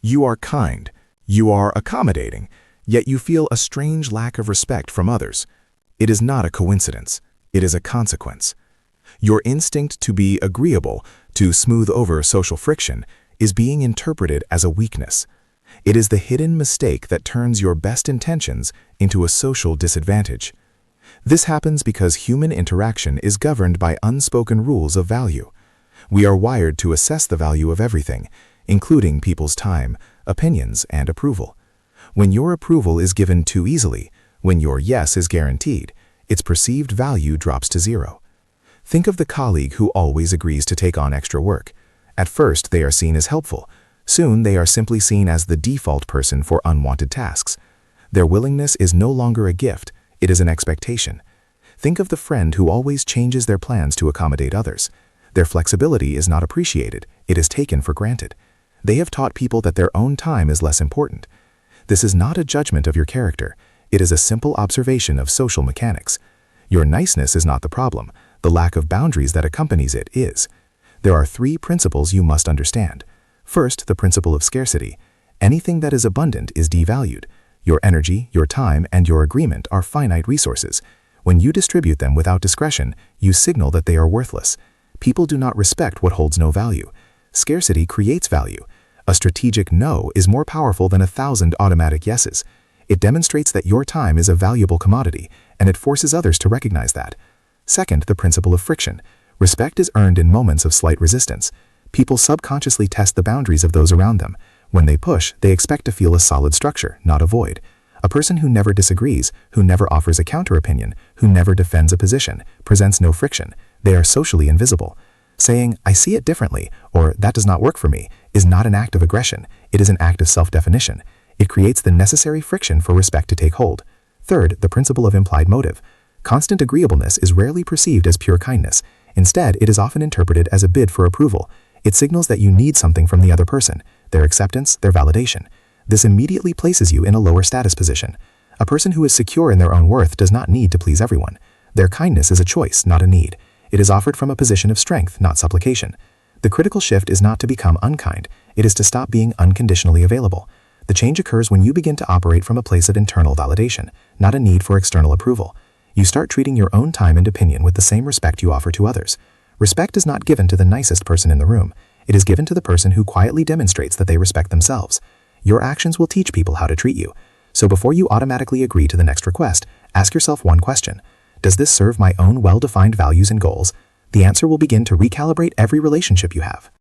You are kind, you are accommodating, yet you feel a strange lack of respect from others. It is not a coincidence, it is a consequence. Your instinct to be agreeable, to smooth over social friction, is being interpreted as a weakness. It is the hidden mistake that turns your best intentions into a social disadvantage. This happens because human interaction is governed by unspoken rules of value. We are wired to assess the value of everything, including people's time, opinions, and approval. When your approval is given too easily, when your yes is guaranteed, its perceived value drops to zero. Think of the colleague who always agrees to take on extra work. At first, they are seen as helpful. Soon, they are simply seen as the default person for unwanted tasks. Their willingness is no longer a gift, it is an expectation. Think of the friend who always changes their plans to accommodate others. Their flexibility is not appreciated, it is taken for granted. They have taught people that their own time is less important. This is not a judgment of your character, it is a simple observation of social mechanics. Your niceness is not the problem, the lack of boundaries that accompanies it is. There are 3 principles you must understand. First, the principle of scarcity. Anything that is abundant is devalued. Your energy, your time, and your agreement are finite resources. When you distribute them without discretion, you signal that they are worthless. People do not respect what holds no value. Scarcity creates value. A strategic no is more powerful than 1,000 automatic yeses. It demonstrates that your time is a valuable commodity, and it forces others to recognize that. Second, the principle of friction. Respect is earned in moments of slight resistance. People subconsciously test the boundaries of those around them. When they push, they expect to feel a solid structure, not a void. A person who never disagrees, who never offers a counter-opinion, who never defends a position, presents no friction. They are socially invisible. Saying, "I see it differently," or "that does not work for me," is not an act of aggression. It is an act of self-definition. It creates the necessary friction for respect to take hold. Third, the principle of implied motive. Constant agreeableness is rarely perceived as pure kindness. Instead, it is often interpreted as a bid for approval. It signals that you need something from the other person, their acceptance, their validation. This immediately places you in a lower status position. A person who is secure in their own worth does not need to please everyone. Their kindness is a choice, not a need. It is offered from a position of strength, not supplication. The critical shift is not to become unkind, it is to stop being unconditionally available. The change occurs when you begin to operate from a place of internal validation, not a need for external approval. You start treating your own time and opinion with the same respect you offer to others. Respect is not given to the nicest person in the room. It is given to the person who quietly demonstrates that they respect themselves. Your actions will teach people how to treat you. So before you automatically agree to the next request, ask yourself one question. Does this serve my own well-defined values and goals? The answer will begin to recalibrate every relationship you have.